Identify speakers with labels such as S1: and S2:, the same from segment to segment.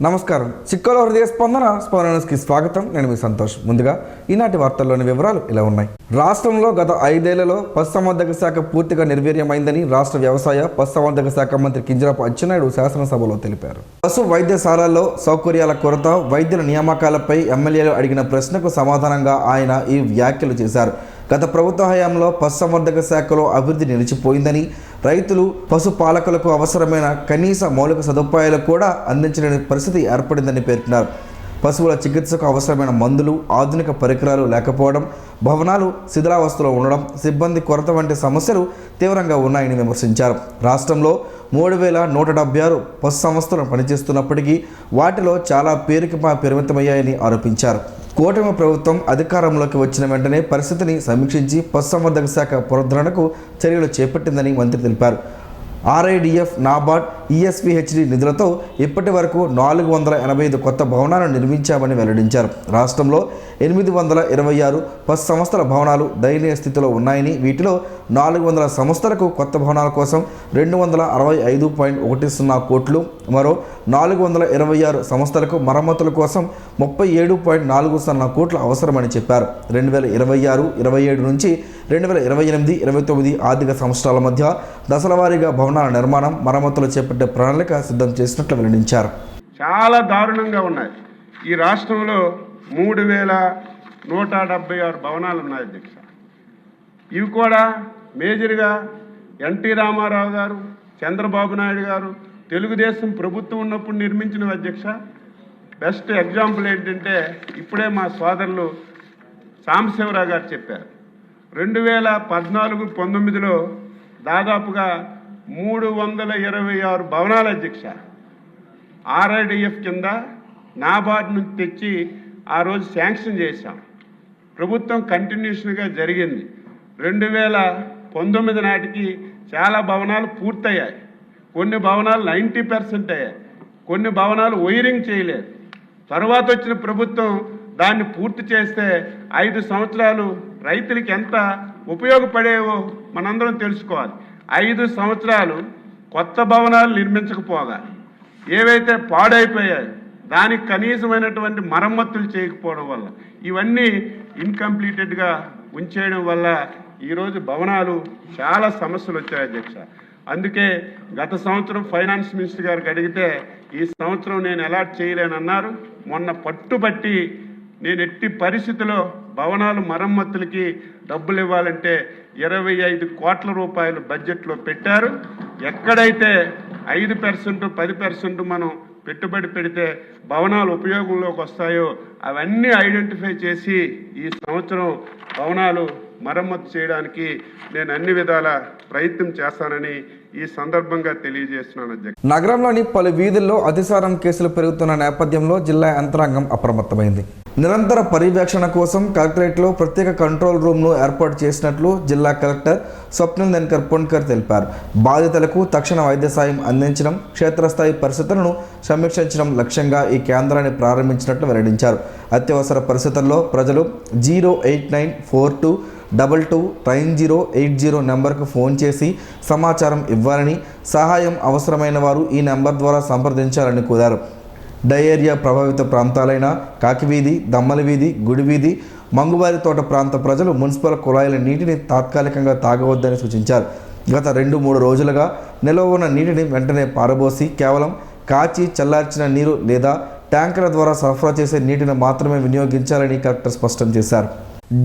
S1: నమస్కారం. చిక్కలో హృదయ స్పందనకి స్వాగతం. నేను మీ సంతోష్. ముందుగా ఈనాటి వార్తల్లోని వివరాలు ఇలా ఉన్నాయి. రాష్ట్రంలో గత 5 ఏళ్లలో పశుసంవర్ధక శాఖ పూర్తిగా నిర్వీర్యమైందని రాష్ట్ర వ్యవసాయ పశుసంవర్ధక శాఖ మంత్రి కింజరాపు అచ్చెన్నాయుడు శాసనసభలో తెలిపారు. పశు వైద్యశాలల్లో సౌకర్యాల కొరత, వైద్యుల నియామకాలపై ఎమ్మెల్యేలు అడిగిన ప్రశ్నకు సమాధానంగా ఆయన ఈ వ్యాఖ్యలు చేశారు. గత ప్రభుత్వ హయాంలో పశుసంవర్ధక శాఖలో అభివృద్ధి నిలిచిపోయిందని, రైతులు పశుపాలకులకు అవసరమైన కనీస మౌలిక సదుపాయాలు కూడా అందించలేని పరిస్థితి ఏర్పడిందని పేర్కొన్నారు. పశువుల చికిత్సకు అవసరమైన మందులు, ఆధునిక పరికరాలు లేకపోవడం, భవనాలు శిథిలావస్థలో ఉండడం, సిబ్బంది కొరత వంటి సమస్యలు తీవ్రంగా ఉన్నాయని విమర్శించారు. రాష్ట్రంలో 3176 పశు సంస్థలు పనిచేస్తున్నప్పటికీ వాటిలో చాలా పేరుకి పరిమితమయ్యాయని ఆరోపించారు. కూటమి ప్రభుత్వం అధికారంలోకి వచ్చిన వెంటనే పరిస్థితిని సమీక్షించి పశుసంవర్ధక శాఖ పునరుద్ధరణకు చర్యలు చేపట్టిందని మంత్రి తెలిపారు. RIDF, నాబార్డ్, ESVHD నిధులతో ఇప్పటి వరకు 485 కొత్త భవనాలను నిర్మించామని వెల్లడించారు. రాష్ట్రంలో 826 పశు సంస్థల భవనాలు దయనీయ స్థితిలో ఉన్నాయని, వీటిలో 400 సంస్థలకు కొత్త భవనాల కోసం 265.10 కోట్లు, మరో 426 సంస్థలకు మరమ్మతుల కోసం 37.40 కోట్లు అవసరమని చెప్పారు. 2026-27 నుంచి 2028-29 ఆర్థిక సంవత్సరాల మధ్య దశలవారీగా భవనాల నిర్మాణం, మరమ్మతులు చేపట్టే ప్రణాళిక సిద్ధం చేసినట్లు వెల్లడించారు.
S2: చాలా దారుణంగా ఉన్నాయి. ఈ రాష్ట్రంలో 3176 భవనాలు ఉన్నాయి అధ్యక్ష. ఇవి కూడా మేజర్గా ఎన్టీ రామారావు గారు, చంద్రబాబు నాయుడు గారు, తెలుగుదేశం ప్రభుత్వం ఉన్నప్పుడు నిర్మించినవి అధ్యక్ష. బెస్ట్ ఎగ్జాంపుల్ ఏంటంటే ఇప్పుడే మా సోదరులు సాంబశివరావు గారు చెప్పారు. 2014-19లో దాదాపుగా 326 భవనాలు అధ్యక్ష RIDF కింద నాబార్డ్ నుంచి తెచ్చి ఆ రోజు శాంక్షన్ చేశాం. ప్రభుత్వం కంటిన్యూషన్గా జరిగింది. 2019 నాటికి చాలా భవనాలు పూర్తయ్యాయి. కొన్ని భవనాలు 90% అయ్యాయి. కొన్ని భవనాలు వైరింగ్ చేయలేదు. తర్వాత వచ్చిన ప్రభుత్వం దాన్ని పూర్తి చేస్తే 5 సంవత్సరాలు రైతులకి ఎంత ఉపయోగపడేవో మనందరం తెలుసుకోవాలి. 5 సంవత్సరాలు కొత్త భవనాలు నిర్మించకపోగా ఏవైతే పాడైపోయాయో దానికి కనీసమైనటువంటి మరమ్మతులు చేయకపోవడం వల్ల, ఇవన్నీ ఇన్కంప్లీటెడ్గా ఉంచేయడం వల్ల ఈరోజు భవనాలు చాలా సమస్యలు వచ్చాయి అధ్యక్ష. అందుకే గత సంవత్సరం ఫైనాన్స్ మినిస్టర్ గారికి అడిగితే ఈ సంవత్సరం నేను అలాట్ చేయలేనన్నారు. మొన్న పట్టుబట్టి నేను ఎట్టి పరిస్థితిలో భవనాలు మరమ్మతులకి డబ్బులు ఇవ్వాలంటే 25 కోట్ల రూపాయలు బడ్జెట్లో పెట్టారు. ఎక్కడైతే 5%, 10% మనం పెట్టుబడి పెడితే భవనాలు ఉపయోగంలోకి వస్తాయో అవన్నీ ఐడెంటిఫై చేసి ఈ సంవత్సరం భవనాలు మరమ్మతు చేయడానికి నేను అన్ని విధాల ప్రయత్నం చేస్తానని ఈ సందర్భంగా తెలియజేస్తున్నాను అధ్యక్ష.
S1: నగరంలోని పలు వీధుల్లో అతిసారం కేసులు పెరుగుతున్న నేపథ్యంలో జిల్లా యంత్రాంగం అప్రమత్తమైంది. నిరంతర పర్యవేక్షణ కోసం కలెక్టరేట్లో ప్రత్యేక కంట్రోల్ రూమ్ను ఏర్పాటు చేసినట్లు జిల్లా కలెక్టర్ స్వప్నిల్ పొన్కర్ తెలిపారు. బాధితులకు తక్షణ వైద్య సాయం అందించడం, క్షేత్రస్థాయి పరిస్థితులను సమీక్షించడం లక్ష్యంగా ఈ కేంద్రాన్ని ప్రారంభించినట్లు వెల్లడించారు. అత్యవసర పరిస్థితుల్లో ప్రజలు 08942229080 నెంబర్కు ఫోన్ చేసి సమాచారం ఇవ్వాలని, సహాయం అవసరమైన వారు ఈ నెంబర్ ద్వారా సంప్రదించాలని కోరారు. డయేరియా ప్రభావిత ప్రాంతాలైన కాకివీధి, దమ్మలవీధి, గుడివీధి, మంగువారి తోట ప్రాంత ప్రజలు మున్సిపల్ కుళాయిల నీటిని తాత్కాలికంగా తాగవద్దని సూచించారు. గత 2-3 రోజులుగా నిల్వ ఉన్న నీటిని వెంటనే పారబోసి కేవలం కాచి చల్లార్చిన నీరు లేదా ట్యాంకర్ల ద్వారా సరఫరా చేసే నీటిని మాత్రమే వినియోగించాలని కలెక్టర్ స్పష్టం చేశారు.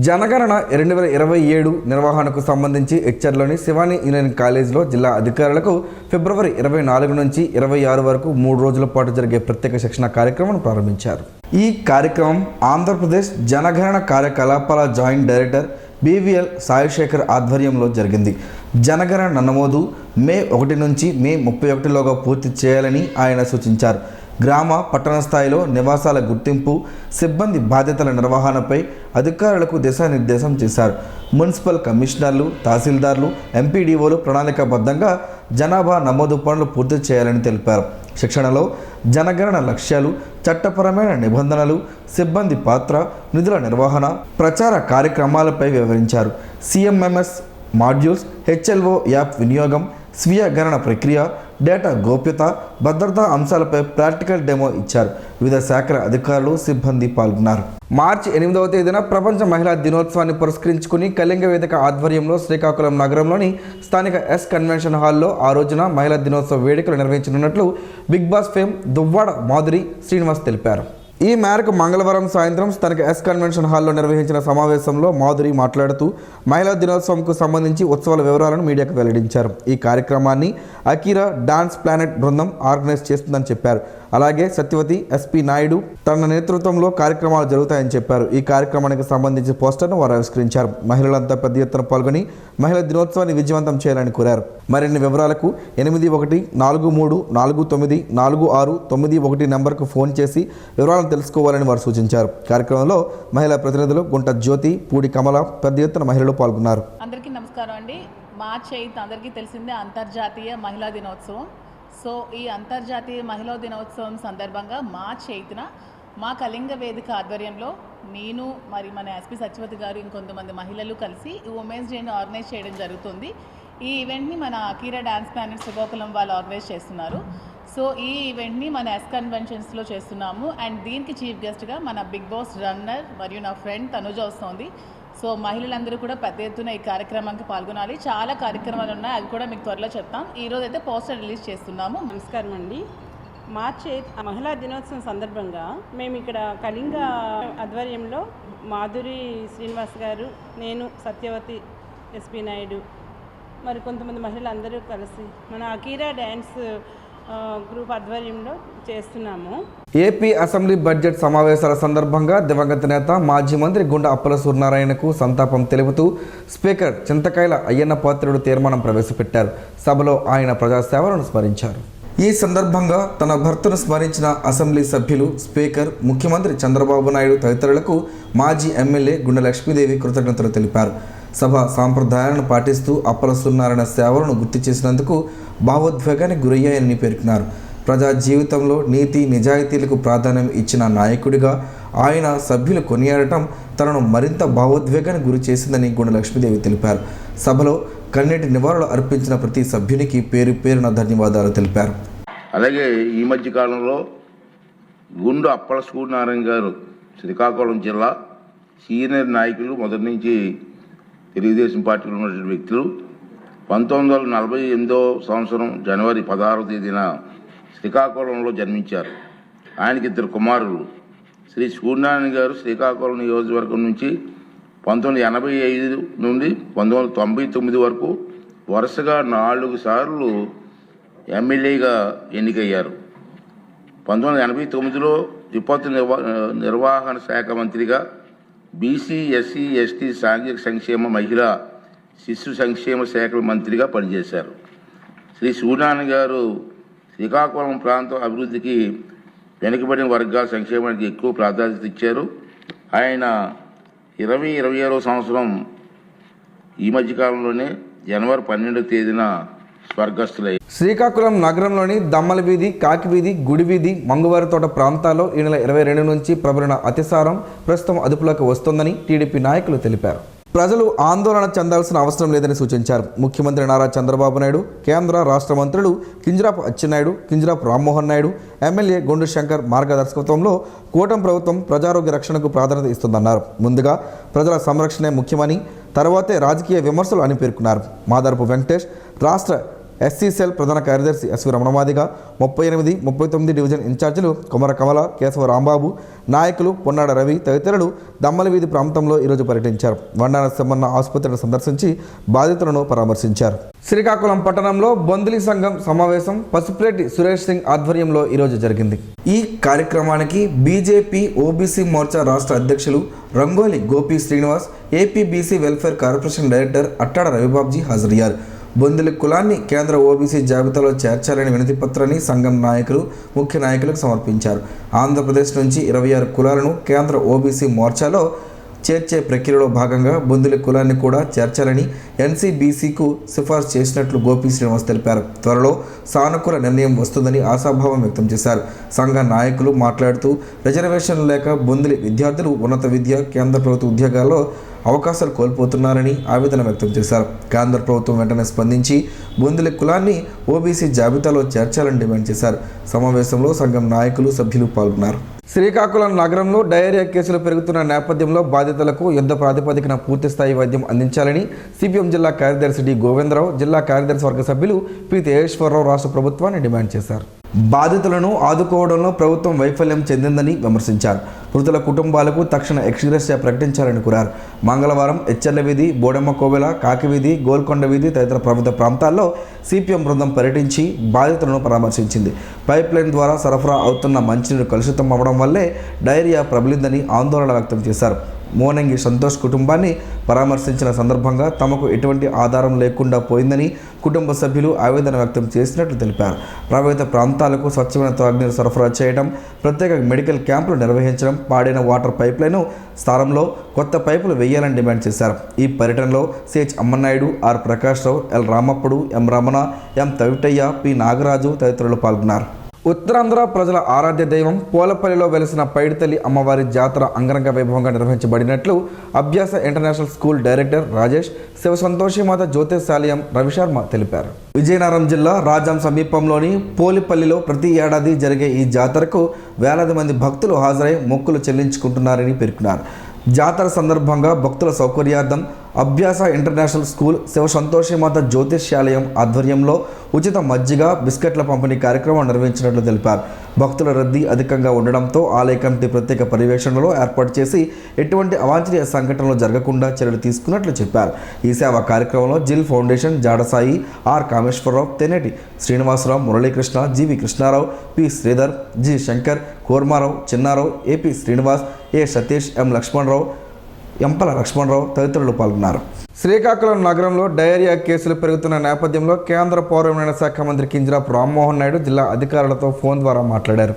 S1: జనగణన 2027 నిర్వహణకు సంబంధించి ఎచ్చర్లోని శివాని ఇంజనీరింగ్ కాలేజీలో జిల్లా అధికారులకు ఫిబ్రవరి 24 నుంచి 26 వరకు 3 రోజుల పాటు జరిగే ప్రత్యేక శిక్షణ కార్యక్రమం ప్రారంభించారు. ఈ కార్యక్రమం ఆంధ్రప్రదేశ్ జనగణన కార్యకలాపాల జాయింట్ డైరెక్టర్ BVL సాయిశేఖర్ ఆధ్వర్యంలో జరిగింది. జనగణన నమోదు మే 1 నుంచి మే 31లోగా పూర్తి చేయాలని ఆయన సూచించారు. గ్రామ, పట్టణ స్థాయిలో నివాసాల గుర్తింపు, సిబ్బంది బాధ్యతల నిర్వహణపై అధికారులకు దిశానిర్దేశం చేశారు. మున్సిపల్ కమిషనర్లు, తహసీల్దార్లు, MPDOలు ప్రణాళికాబద్ధంగా జనాభా నమోదు పనులు పూర్తి చేయాలని తెలిపారు. శిక్షణలో జనగణన లక్ష్యాలు, చట్టపరమైన నిబంధనలు, సిబ్బంది పాత్ర, నిధుల నిర్వహణ, ప్రచార కార్యక్రమాలపై వివరించారు. CMMS మాడ్యూల్స్, HLO యాప్ వినియోగం, స్వీయ గణన ప్రక్రియ, డేటా గోప్యత, భద్రతా అంశాలపై ప్రాక్టికల్ డెమో ఇచ్చారు. వివిధ శాఖల అధికారులు, సిబ్బంది పాల్గొన్నారు. మార్చి 8వ తేదీన ప్రపంచ మహిళా దినోత్సవాన్ని పురస్కరించుకుని కళింగ వేదిక ఆధ్వర్యంలో శ్రీకాకుళం నగరంలోని స్థానిక ఎస్ కన్వెన్షన్ హాల్లో ఆ రోజున మహిళా దినోత్సవ వేడుకలు నిర్వహించనున్నట్లు Bigg Boss fame Duvvada Madhuri Srinivas తెలిపారు. ఈ మేరకు మంగళవారం సాయంత్రం స్థానిక ఎస్ కన్వెన్షన్ హాల్లో నిర్వహించిన సమావేశంలో మాధురి మాట్లాడుతూ మహిళా దినోత్సవంకు సంబంధించి ఉత్సవాల వివరాలను మీడియాకు వెల్లడించారు. ఈ కార్యక్రమాన్ని అకీరా డాన్స్ ప్లానెట్ బృందం ఆర్గనైజ్ చేస్తుందని చెప్పారు. అలాగే సత్యవతి, ఎస్పీ నాయుడు తన నేతృత్వంలో కార్యక్రమాలు జరుగుతాయని చెప్పారు. ఈ కార్యక్రమానికి సంబంధించి పోస్టర్ను వారు ఆవిష్కరించారు. మహిళలంతా పెద్ద ఎత్తున పాల్గొని మహిళా దినోత్సవాన్ని విజయవంతం చేయాలని కోరారు. మరిన్ని వివరాలకు 8143494691 నెంబర్కు ఫోన్ చేసి వివరాలను తెలుసుకోవాలని వారు సూచించారు. కార్యక్రమంలో మహిళా ప్రతినిధులు గుంట జ్యోతి, పూడి కమల పెద్ద ఎత్తున మహిళలు పాల్గొన్నారు.
S3: అందరికీ నమస్కారం అండి. మార్చ్ 8 అందరికీ తెలిసిందే అంతర్జాతీయ మహిళా దినోత్సవం. సో ఈ అంతర్జాతీయ మహిళా దినోత్సవం సందర్భంగా మార్చ్ 8న మా కళింగ వేదిక ఆధ్వర్యంలో నేను మరి మన ఎస్పీ సత్యవతి గారు ఇంకొంతమంది మహిళలు కలిసి ఈ ఉమెన్స్ డేని ఆర్గనైజ్ చేయడం జరుగుతుంది. ఈ ఈవెంట్ని మన అకీరా డాన్స్ ప్లానెట్ శ్రీకాకుళం వాళ్ళు ఆర్గనైజ్ చేస్తున్నారు. సో ఈ ఈవెంట్ని మన ఎస్ కన్వెన్షన్స్లో చేస్తున్నాము. అండ్ దీనికి చీఫ్ గెస్ట్గా మన బిగ్ బాస్ రన్నర్ మరియు నా ఫ్రెండ్ తనుజ వస్తుంది. సో మహిళలందరూ కూడా పెద్ద ఎత్తున ఈ కార్యక్రమానికి పాల్గొనాలి. చాలా కార్యక్రమాలు ఉన్నాయి, అవి కూడా మీకు త్వరలో చెప్తాం. ఈరోజు అయితే పోస్టర్ రిలీజ్ చేస్తున్నాము.
S4: నమస్కారం అండి. మార్చి 8 మహిళా దినోత్సవం సందర్భంగా మేము ఇక్కడ కళింగ ఆధ్వర్యంలో మాధురి శ్రీనివాస్ గారు, నేను, సత్యవతి, ఎస్పీ నాయుడు మరి కొంతమంది మహిళలందరూ కలిసి మన అకీరా డ్యాన్స్ గ్రూప్ ఆధ్వర్యంలో చేస్తున్నాము.
S1: ఏపీ అసెంబ్లీ బడ్జెట్ సమావేశాల సందర్భంగా దివంగత నేత మాజీ మంత్రి గుండా అప్పల సూర్యనారాయణకు సంతాపం తెలుపుతూ స్పీకర్ చింతకాయల అయ్యన్న పాత్రుడు తీర్మానం ప్రవేశపెట్టారు. సభలో ఆయన ప్రజాసేవలను స్మరించారు. ఈ సందర్భంగా తన భర్తను స్మరించిన అసెంబ్లీ సభ్యులు, స్పీకర్, ముఖ్యమంత్రి చంద్రబాబు నాయుడు తదితరులకు మాజీ ఎమ్మెల్యే గుండె లక్ష్మీదేవి కృతజ్ఞతలు తెలిపారు. సభ సాంప్రదాయాలను పాటిస్తూ అప్పల సూర్యనారాయణ సేవలను గుర్తు చేసినందుకు భావోద్వేగానికి గురయ్యాయని పేర్కొన్నారు. ప్రజా జీవితంలో నీతి నిజాయితీలకు ప్రాధాన్యం ఇచ్చిన నాయకుడిగా ఆయన సభ్యులు కొనియాడటం తనను మరింత భావోద్వేగానికి గురి చేసిందని గుండె లక్ష్మీదేవి తెలిపారు. సభలో కన్నీటి నివాళులు అర్పించిన ప్రతి సభ్యునికి పేరు పేరున ధన్యవాదాలు తెలిపారు.
S5: అలాగే ఈ మధ్య కాలంలో గుండు అప్పల సూర్యనారాయణ గారు శ్రీకాకుళం జిల్లా సీనియర్ నాయకులు, మొదటి నుంచి తెలుగుదేశం పార్టీలో ఉన్నటువంటి వ్యక్తులు 1948 సంవత్సరం జనవరి 16వ తేదీన శ్రీకాకుళంలో జన్మించారు. ఆయనకి 2 కుమారులు. శ్రీ సూర్యనారాయణ గారు శ్రీకాకుళం నియోజకవర్గం నుంచి 1985 నుండి 1999 వరకు వరుసగా 4 సార్లు ఎమ్మెల్యేగా ఎన్నికయ్యారు. 1989లో విపత్తు నిర్వహణ శాఖ మంత్రిగా, బీసీ, ఎస్సీ, ఎస్టీ, సాంఘిక సంక్షేమ, మహిళా, శిశు సంక్షేమ శాఖల మంత్రిగా పనిచేశారు. శ్రీ సూర్యనారాయణ గారు శ్రీకాకుళం ప్రాంతం అభివృద్ధికి, వెనుకబడిన వర్గాల సంక్షేమానికి ఎక్కువ ప్రాధాన్యత ఇచ్చారు. ఆయన 2021వ సంవత్సరం ఈ మధ్యకాలంలోనే జనవరి 12వ తేదీన స్వర్గస్థులయ్యారు.
S1: శ్రీకాకుళం నగరంలోని దమ్మల వీధి, కాకి వీధి, గుడి వీధి, మంగువారి తోట ప్రాంతాల్లో ఈ నెల 22 నుంచి ప్రబలిన అతిసారం ప్రస్తుతం అదుపులోకి వస్తోందని టీడీపీ నాయకులు తెలిపారు. ప్రజలు ఆందోళన చెందాల్సిన అవసరం లేదని సూచించారు. ముఖ్యమంత్రి నారా చంద్రబాబు నాయుడు, కేంద్ర రాష్ట్ర మంత్రులు కింజరాపు అచ్చెన్నాయుడు, కింజరాపు రామ్మోహన్ నాయుడు, ఎమ్మెల్యే గొండు శంకర్ మార్గదర్శకత్వంలో కూటమి ప్రభుత్వం ప్రజారోగ్య రక్షణకు ప్రాధాన్యత ఇస్తుందన్నారు. ముందుగా ప్రజల సంరక్షణే ముఖ్యమని, తర్వాతే రాజకీయ విమర్శలు అని పేర్కొన్నారు. మాదారపు వెంకటేష్, రాష్ట్ర ఎస్సీ సెల్ ప్రధాన కార్యదర్శి ఎస్వి రమణమాదిగ, 38, 39 డివిజన్ ఇన్ఛార్జీలు కొమర కమల, కేశవ రాంబాబు, నాయకులు పొన్నాడ రవి తదితరులు దమ్మల వీధి ప్రాంతంలో ఈరోజు పర్యటించారు. వండాన సెమ్మన్న ఆసుపత్రిని సందర్శించి బాధితులను పరామర్శించారు. శ్రీకాకుళం పట్టణంలో బొందిలి సంఘం సమావేశం పసుపులేటి సురేష్ సింగ్ ఆధ్వర్యంలో ఈరోజు జరిగింది. ఈ కార్యక్రమానికి బీజేపీ ఓబీసీ మోర్చా రాష్ట్ర అధ్యక్షులు Rangoli Gopi Srinivas, AP BC welfare corporation director Attada Ravibabji హాజరయ్యారు. బొందిలి కులాన్ని కేంద్ర ఓబీసీ జాబితాలో చేర్చాలని వినతి పత్రాన్ని సంఘం నాయకులు, ముఖ్య నాయకులకు సమర్పించారు. ఆంధ్రప్రదేశ్ నుంచి 26 కులాలను కేంద్ర ఓబీసీ మోర్చాలో చేర్చే ప్రక్రియలో భాగంగా బొందిలి కులాన్ని కూడా చేర్చాలని ఎన్సీబీసీకు సిఫార్సు చేసినట్లు గోపి శ్రీనివాస్ తెలిపారు. త్వరలో సానుకూల నిర్ణయం వస్తుందని ఆశాభావం వ్యక్తం చేశారు. సంఘ నాయకులు మాట్లాడుతూ రిజర్వేషన్లు లేక బొందిలి విద్యార్థులు ఉన్నత విద్య, కేంద్ర ప్రభుత్వ ఉద్యోగాల్లో అవకాశాలు కోల్పోతున్నారని ఆవేదన వ్యక్తం చేశారు. కేంద్ర ప్రభుత్వం వెంటనే స్పందించి బొందిలి కులాన్ని ఓబీసీ జాబితాలో చేర్చాలని డిమాండ్ చేశారు. సమావేశంలో సంఘం నాయకులు, సభ్యులు పాల్గొన్నారు. శ్రీకాకుళం నగరంలో డయేరియా కేసులు పెరుగుతున్న నేపథ్యంలో బాధితులకు యుద్ధ ప్రాతిపదికన పూర్తిస్థాయి వైద్యం అందించాలని సిపిఎం జిల్లా కార్యదర్శి డి గోవిందరావు, జిల్లా కార్యదర్శి వర్గ సభ్యులు పి తేజేశ్వరరావు రాష్ట్ర ప్రభుత్వాన్ని డిమాండ్ చేశారు. బాధితులను ఆదుకోవడంలో ప్రభుత్వం వైఫల్యం చెందిందని విమర్శించారు. మృతుల కుటుంబాలకు తక్షణ ఎక్స్గ్రేషియా ప్రకటించాలని కోరారు. మంగళవారం ఎచ్చెర్ల వీధి, బోడెమ్మ కోవెల, కాకివీధి, గోల్కొండ వీధి తదితర ప్రభుత్వ ప్రాంతాల్లో సిపిఎం బృందం పర్యటించి బాధితులను పరామర్శించింది. పైప్ లైన్ ద్వారా సరఫరా అవుతున్న మంచినీరు కలుషితం అవ్వడం వల్లే డయేరియా ప్రబలిందని ఆందోళన వ్యక్తం చేశారు. మోనంగి సంతోష్ కుటుంబాన్ని పరామర్శించిన సందర్భంగా తమకు ఎటువంటి ఆధారం లేకుండా పోయిందని కుటుంబ సభ్యులు ఆవేదన వ్యక్తం చేసినట్లు తెలిపారు. ప్రభావిత ప్రాంతాలకు స్వచ్ఛమైన త్రాగునీరు సరఫరా చేయడం, ప్రత్యేక మెడికల్ క్యాంపులు నిర్వహించడం, పాడైన వాటర్ పైప్లైన్ స్థానంలో కొత్త పైపులు వేయాలని డిమాండ్ చేశారు. ఈ పర్యటనలో CH Ammanaidu, R Prakashrao, L Ramappudu, M Ramana, M Tavitayya, P Nagaraju తదితరులు పాల్గొన్నారు. ఉత్తరాంధ్ర ప్రజల ఆరాధ్య దైవం పోలపల్లిలో వెలిసిన పైడితల్లి అమ్మవారి జాతర అంగరంగ వైభవంగా నిర్వహించబడినట్లు Abhyasa international school director Rajesh, Shiva Santoshimata Jyothishalayam Ravisharma తెలిపారు. విజయనగరం జిల్లా రాజాం సమీపంలోని పోలిపల్లిలో ప్రతి ఏడాది జరిగే ఈ జాతరకు వేలాది మంది భక్తులు హాజరై మొక్కులు చెల్లించుకుంటున్నారని పేర్కొన్నారు. జాతర సందర్భంగా భక్తుల సౌకర్యార్థం అభ్యాస ఇంటర్నేషనల్ స్కూల్, శివ సంతోషిమాత జ్యోతిష్యాలయం ఆధ్వర్యంలో ఉచిత మజ్జిగ, బిస్కెట్ల పంపిణీ కార్యక్రమం నిర్వహించినట్లు తెలిపారు. భక్తుల రద్దీ అధికంగా ఉండడంతో ఆలయ కమిటీ ప్రత్యేక పర్యవేక్షణలో ఏర్పాటు చేసి ఎటువంటి అవాంఛనీయ సంఘటనలు జరగకుండా చర్యలు తీసుకున్నట్లు చెప్పారు. ఈ సేవా కార్యక్రమంలో Jil foundation, Jadasai, R Kameswararao, Teneti Srinivasarao, Muralikrishna, GV Krishnarao, P Sridhar, G Shankar, Kormarao, Chinnarao, AP Srinivas, A Satish, M Lakshmanarao, Empala Lakshmanarao తదితరులు పాల్గొన్నారు. శ్రీకాకుళం నగరంలో డయేరియా కేసులు పెరుగుతున్న నేపథ్యంలో కేంద్ర పౌర విమానయాన శాఖ మంత్రి కింజరాపు రామ్మోహన్ నాయుడు జిల్లా అధికారులతో ఫోన్ ద్వారా మాట్లాడారు.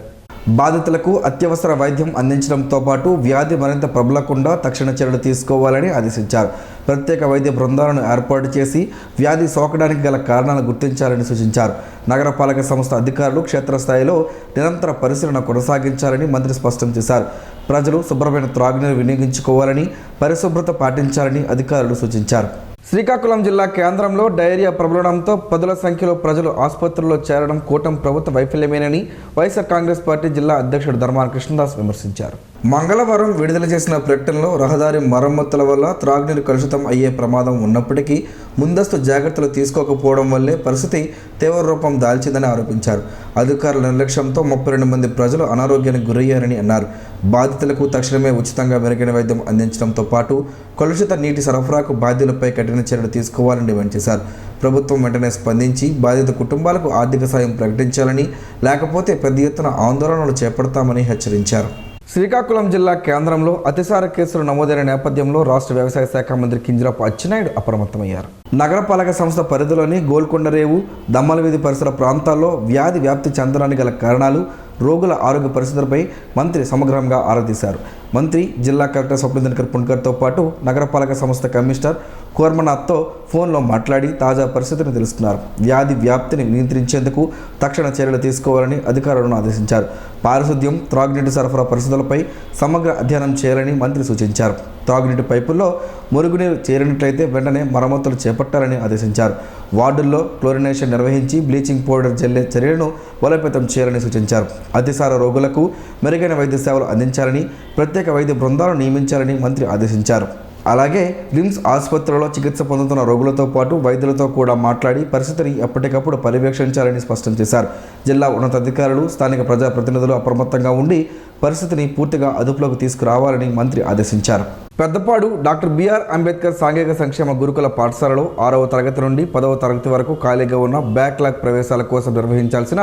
S1: బాధితులకు అత్యవసర వైద్యం అందించడంతో పాటు వ్యాధి మరింత ప్రబలకుండా తక్షణ చర్యలు తీసుకోవాలని ఆదేశించారు. ప్రత్యేక వైద్య బృందాలను ఏర్పాటు చేసి వ్యాధి సోకడానికి గల కారణాలు గుర్తించాలని సూచించారు. నగరపాలక సంస్థ అధికారులు క్షేత్రస్థాయిలో నిరంతర పరిశీలన కొనసాగించాలని మంత్రి స్పష్టం చేశారు. ప్రజలు శుభ్రమైన త్రాగునీరు వినియోగించుకోవాలని, పరిశుభ్రత పాటించాలని అధికారులు సూచించారు. శ్రీకాకుళం జిల్లా కేంద్రంలో డయేరియా ప్రబలడంతో పదుల సంఖ్యలో ప్రజలు ఆసుపత్రుల్లో చేరడం కూటమి ప్రభుత్వ వైఫల్యమేనని వైఎస్ఆర్ కాంగ్రెస్ పార్టీ జిల్లా అధ్యక్షుడు ధర్మాన కృష్ణదాస్ విమర్శించారు. మంగళవారం విడుదల చేసిన ప్రకటనలో రహదారి మరమ్మతుల వల్ల త్రాగునీరు కలుషితం అయ్యే ప్రమాదం ఉన్నప్పటికీ ముందస్తు జాగ్రత్తలు తీసుకోకపోవడం వల్లే పరిస్థితి తీవ్ర రూపం దాల్చిందని ఆరోపించారు. అధికారుల నిర్లక్ష్యంతో 32 మంది ప్రజలు అనారోగ్యానికి గురయ్యారని అన్నారు. బాధితులకు తక్షణమే ఉచితంగా మెరుగైన వైద్యం అందించడంతో పాటు కలుషిత నీటి సరఫరాకు బాధ్యులపై కఠిన చర్యలు తీసుకోవాలని డిమాండ్ చేశారు. ప్రభుత్వం వెంటనే స్పందించి బాధిత కుటుంబాలకు ఆర్థిక సాయం ప్రకటించాలని, లేకపోతే పెద్ద ఎత్తున ఆందోళనలు చేపడతామని హెచ్చరించారు. శ్రీకాకుళం జిల్లా కేంద్రంలో అతిసార కేసులు నమోదైన నేపథ్యంలో రాష్ట్ర వ్యవసాయ శాఖ మంత్రి కింజరాపు అచ్చెన్నాయుడు అప్రమత్తమయ్యారు. నగరపాలక సంస్థ పరిధిలోని గోల్కొండ రేవు, దమ్మల వీధి పరిసర ప్రాంతాల్లో వ్యాధి వ్యాప్తి చెందడానికి గల కారణాలు, రోగుల ఆరోగ్య పరిస్థితులపై మంత్రి సమగ్రంగా ఆరా తీశారు. మంత్రి జిల్లా కలెక్టర్ స్వప్నేంద్ర పుణ్కర్తో పాటు నగరపాలక సంస్థ కమిషనర్ కోర్మనాథ్తో ఫోన్లో మాట్లాడి తాజా పరిస్థితిని తెలుసుకున్నారు. వ్యాధి వ్యాప్తిని నియంత్రించేందుకు తక్షణ చర్యలు తీసుకోవాలని అధికారులను ఆదేశించారు. పారిశుద్ధ్యం, త్రాగునీటి సరఫరా పరిస్థితులపై సమగ్ర అధ్యయనం చేయాలని మంత్రి సూచించారు. త్రాగునీటి పైపుల్లో మురుగునీరు చేరినట్లయితే వెంటనే మరమ్మతులు చేపట్టాలని ఆదేశించారు. వార్డుల్లో క్లోరినేషన్ నిర్వహించి బ్లీచింగ్ పౌడర్ జల్లే చర్యలను బలోపేతం చేయాలని సూచించారు. అతిసార రోగులకు మెరుగైన వైద్య సేవలు అందించాలని, ప్రత్యేక వైద్య బృందాలను నియమించాలని మంత్రి ఆదేశించారు. అలాగే రిమ్స్ ఆసుపత్రిలో చికిత్స పొందుతున్న రోగులతో పాటు వైద్యులతో కూడా మాట్లాడి పరిస్థితిని ఎప్పటికప్పుడు పర్యవేక్షించాలని స్పష్టం చేశారు. జిల్లా ఉన్నతాధికారులు, స్థానిక ప్రజాప్రతినిధులు అప్రమత్తంగా ఉండి పరిస్థితిని పూర్తిగా అదుపులోకి తీసుకురావాలని మంత్రి ఆదేశించారు. పెద్దపాడు డాక్టర్ బిఆర్ అంబేద్కర్ సాంఘిక సంక్షేమ గురుకుల పాఠశాలలో 6వ తరగతి నుండి 10వ తరగతి వరకు ఖాళీగా ఉన్న బ్యాక్లాగ్ ప్రవేశాల కోసం నిర్వహించాల్సిన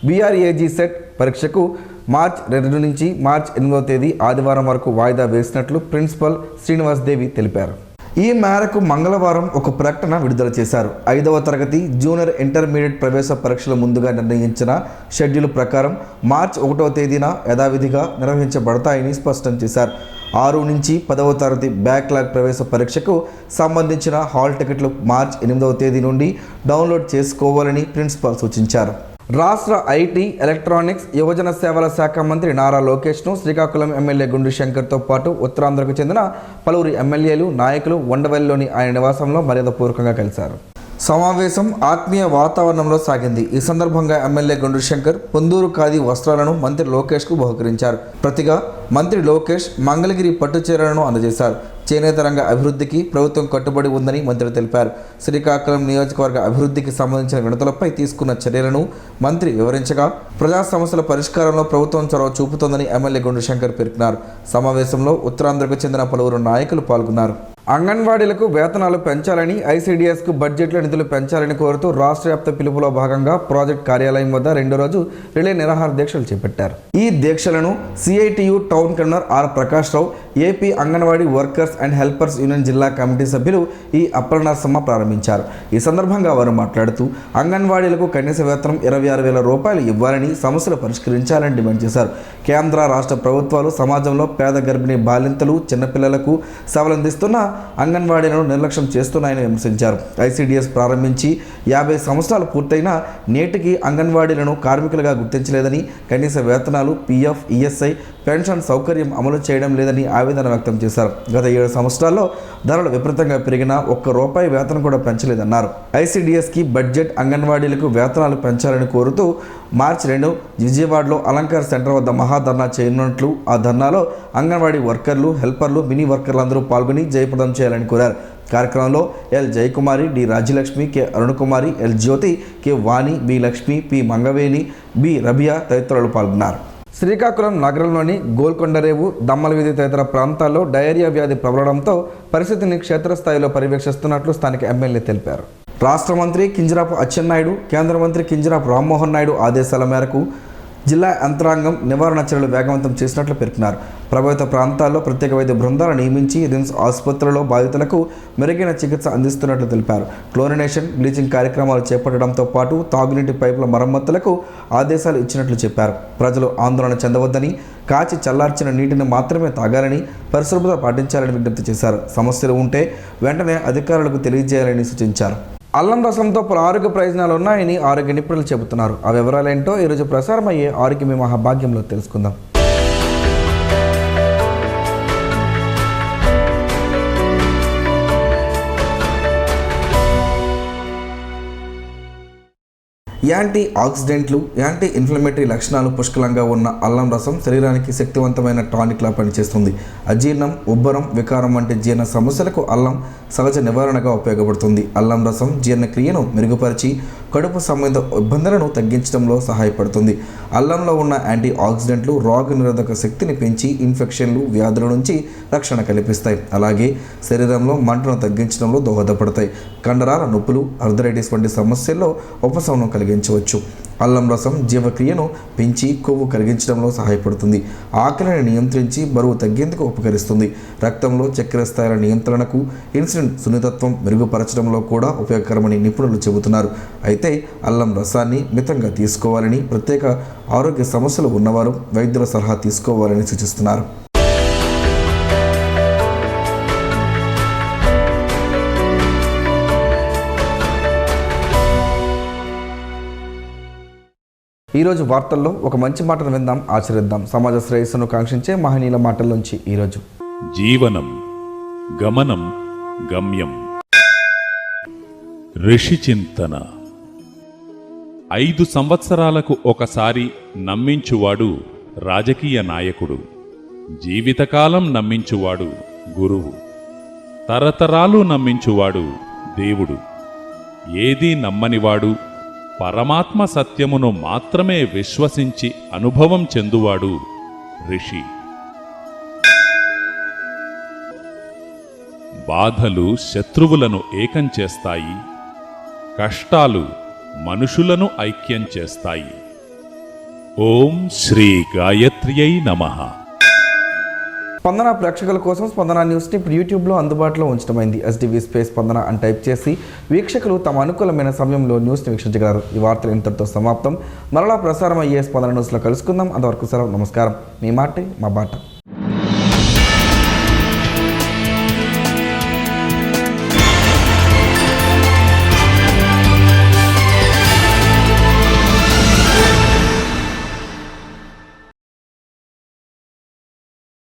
S1: బీఆర్ఏజీ సెట్ పరీక్షకు మార్చి 2 నుంచి మార్చి 8వ తేదీ ఆదివారం వరకు వాయిదా వేసినట్లు ప్రిన్సిపల్ శ్రీనివాస్ దేవి తెలిపారు. ఈ మేరకు మంగళవారం ఒక ప్రకటన విడుదల చేశారు. 5వ తరగతి జూనియర్ ఇంటర్మీడియట్ ప్రవేశ పరీక్షలు ముందుగా నిర్ణయించిన షెడ్యూల్ ప్రకారం మార్చి 1వ తేదీన యథావిధిగా నిర్వహించబడతాయని స్పష్టం చేశారు. 6 నుంచి 10వ తరగతి బ్యాక్లాగ్ ప్రవేశ పరీక్షకు సంబంధించిన హాల్ టికెట్లు మార్చి 8వ తేదీ నుండి డౌన్లోడ్ చేసుకోవాలని ప్రిన్సిపాల్ సూచించారు. రాష్ట్ర ఐటీ, ఎలక్ట్రానిక్స్, యువజన సేవల శాఖ మంత్రి నారా లోకేష్ను శ్రీకాకుళం ఎమ్మెల్యే గుండు శంకర్తో పాటు ఉత్తరాంధ్రకు చెందిన పలువురు ఎమ్మెల్యేలు, నాయకులు ఉండవల్లిలోని ఆయన నివాసంలో మర్యాదపూర్వకంగా కలిశారు. సమావేశం ఆత్మీయ వాతావరణంలో సాగింది. ఈ సందర్భంగా ఎమ్మెల్యే గుండు శంకర్ పొందూరు ఖాదీ వస్త్రాలను మంత్రి లోకేష్కు బహుకరించారు. ప్రతిగా మంత్రి లోకేష్ మంగళగిరి పట్టు చీరలను అందజేశారు. చేనేత రంగ అభివృద్ధికి ప్రభుత్వం కట్టుబడి ఉందని మంత్రి తెలిపారు. శ్రీకాకుళం నియోజకవర్గ అభివృద్ధికి సంబంధించిన వినతులపై తీసుకున్న చర్యలను మంత్రి వివరించగా ప్రజా సమస్యల పరిష్కారంలో ప్రభుత్వం చొరవ చూపుతోందని ఎమ్మెల్యే గుండు శంకర్ పేర్కొన్నారు. సమావేశంలో ఉత్తరాంధ్రకు చెందిన పలువురు నాయకులు పాల్గొన్నారు. అంగన్వాడీలకు వేతనాలు పెంచాలని, ఐసీడీఎస్కు బడ్జెట్లో నిధులు పెంచాలని కోరుతూ రాష్ట్ర వ్యాప్త పిలుపులో భాగంగా ప్రాజెక్ట్ కార్యాలయం వద్ద రెండో రోజు రిలే నిరాహార దీక్షలు చేపట్టారు. ఈ దీక్షలను CITU town convener R Prakash Rao, AP Anganwadi workers and helpers union జిల్లా కమిటీ సభ్యులు ఈ అప్పలనరసమ్మ ప్రారంభించారు. ఈ సందర్భంగా వారు మాట్లాడుతూ అంగన్వాడీలకు కనీస వేతనం 26,000 రూపాయలు ఇవ్వాలని, సమస్యలు పరిష్కరించాలని డిమాండ్ చేశారు. కేంద్ర రాష్ట్ర ప్రభుత్వాలు సమాజంలో పేద గర్భిణీ బాలింతలు, చిన్నపిల్లలకు సేవలందిస్తున్న అంగన్వాడీలను నిర్లక్ష్యం చేస్తున్నాయని విమర్శించారు. ఐసీడీఎస్ ప్రారంభించి 50 సంవత్సరాలు పూర్తయినా నేటికి అంగన్వాడీలను కార్మికులుగా గుర్తించలేదని, కనీస వేతనాలు, పీఎఫ్, ఈఎస్ఐ, పెన్షన్ సౌకర్యం అమలు చేయడం లేదని ఆవేదన వ్యక్తం చేశారు. గత 7 సంవత్సరాల్లో ధరలు విపరీతంగా పెరిగినా ₹1 వేతనం కూడా పెంచలేదన్నారు. ఐసీడీఎస్కి బడ్జెట్, అంగన్వాడీలకు వేతనాలు పెంచాలని కోరుతూ మార్చి 2 విజయవాడలో అలంకార్ సెంటర్ వద్ద మహాధర్నా చేయనున్నట్లు, ఆ ధర్నాలో అంగన్వాడీ వర్కర్లు, హెల్పర్లు, మినీ వర్కర్లు అందరూ పాల్గొని జయప్రదం చేయాలని కోరారు. కార్యక్రమంలో L Jayakumari, D Rajyalakshmi, K Arunakumari, L Jyothi, K Vani, B Lakshmi, P Mangaveni, B Rabiya తదితరులు పాల్గొన్నారు. శ్రీకాకుళం నగరంలోని గోల్కొండరేవు, దమ్మల వీధి తదితర ప్రాంతాల్లో డయేరియా వ్యాధి ప్రబలడంతో పరిస్థితిని క్షేత్రస్థాయిలో పర్యవేక్షిస్తున్నట్లు స్థానిక ఎమ్మెల్యే తెలిపారు. రాష్ట్ర మంత్రి కింజరాపు అచ్చెన్నాయుడు, కేంద్ర మంత్రి కింజరాపు రామ్మోహన్ నాయుడు ఆదేశాల మేరకు జిల్లా యంత్రాంగం నివారణ చర్యలు వేగవంతం చేసినట్లు పేర్కొన్నారు. ప్రభావిత ప్రాంతాల్లో ప్రత్యేక వైద్య బృందాలు నియమించి రిమ్స్ ఆసుపత్రులలో బాధితులకు మెరుగైన చికిత్స అందిస్తున్నట్లు తెలిపారు. క్లోరినేషన్, బ్లీచింగ్ కార్యక్రమాలు చేపట్టడంతో పాటు తాగునీటి పైపుల మరమ్మతులకు ఆదేశాలు ఇచ్చినట్లు చెప్పారు. ప్రజలు ఆందోళన చెందవద్దని, కాచి చల్లార్చిన నీటిని మాత్రమే తాగాలని, పరిశుభ్రత పాటించాలని విజ్ఞప్తి చేశారు. సమస్యలు ఉంటే వెంటనే అధికారులకు తెలియజేయాలని సూచించారు. అల్లం రసంతో పలు ఆరోగ్య ప్రయోజనాలు ఉన్నాయని ఆరోగ్య నిపుణులు చెబుతున్నారు. ఆ వివరాలేంటో ఈరోజు ప్రసారమయ్యే ఆరోగ్యమే మహాభాగ్యంలో తెలుసుకుందాం. యాంటీ ఆక్సిడెంట్లు, యాంటీ ఇన్ఫ్లమేటరీ లక్షణాలు పుష్కలంగా ఉన్న అల్లం రసం శరీరానికి శక్తివంతమైన టానిక్లా పనిచేస్తుంది. అజీర్ణం, ఉబ్బరం, వికారం వంటి జీర్ణ సమస్యలకు అల్లం సహజ నివారణగా ఉపయోగపడుతుంది. అల్లం రసం జీర్ణక్రియను మెరుగుపరిచి కడుపు సంబంధ ఇబ్బందులను తగ్గించడంలో సహాయపడుతుంది. అల్లంలో ఉన్న యాంటీ ఆక్సిడెంట్లు రోగనిరోధక శక్తిని పెంచి ఇన్ఫెక్షన్లు, వ్యాధుల నుంచి రక్షణ కల్పిస్తాయి. అలాగే శరీరంలో మంటను తగ్గించడంలో దోహదపడతాయి. కండరాల నొప్పులు, ఆర్థరైటిస్ వంటి సమస్యల్లో ఉపశమనం కలిగించవచ్చు. అల్లం రసం జీవక్రియను పెంచి కొవ్వు కరిగించడంలో సహాయపడుతుంది. ఆకలిని నియంత్రించి బరువు తగ్గేందుకు ఉపకరిస్తుంది. రక్తంలో చక్కెర స్థాయిల నియంత్రణకు, ఇన్సులిన్ సున్నితత్వం మెరుగుపరచడంలో కూడా ఉపయోగకరమని నిపుణులు చెబుతున్నారు. అయితే అల్లం రసాన్ని మితంగా తీసుకోవాలని, ప్రత్యేక ఆరోగ్య సమస్యలు ఉన్నవారు వైద్యుల సలహా తీసుకోవాలని సూచిస్తున్నారు. ఈరోజు వార్తల్లో ఒక మంచి మాటను విందాం, ఆచరిద్దాం. సమాజ శ్రేయస్సును కాంక్షించే మహనీయుల మాటల్లోంచి ఈరోజు.
S6: జీవనం, గమనం, గమ్యం. ఋషి చింతన. 5 సంవత్సరాలకు ఒకసారి నమ్మించువాడు రాజకీయ నాయకుడు, జీవితకాలం నమ్మించువాడు గురువు, తరతరాలు నమ్మించువాడు దేవుడు, ఏదీ నమ్మనివాడు పరమాత్మ సత్యమును మాత్రమే విశ్వసించి అనుభవం చెందువాడు ఋషి. బాధలు శత్రువులను ఏకం చేస్తాయి, కష్టాలు మనుషులను ఐక్యం చేస్తాయి. ఓం శ్రీ గాయత్ర్యై నమః.
S1: స్పందన ప్రేక్షకుల కోసం స్పందన న్యూస్ని ఇప్పుడు యూట్యూబ్లో అందుబాటులో ఉంచడమైంది. ఎస్టీవీ స్పేస్ స్పందన అని టైప్ చేసి వీక్షకులు తమ అనుకూలమైన సమయంలో న్యూస్ని వీక్షించగలరు. ఈ వార్తలు ఇంతటితో సమాప్తం. మరలా ప్రసారం అయ్యే స్పందన న్యూస్లో కలుసుకుందాం. అంతవరకు సెలవు. నమస్కారం. మీ మాటే మా బాట.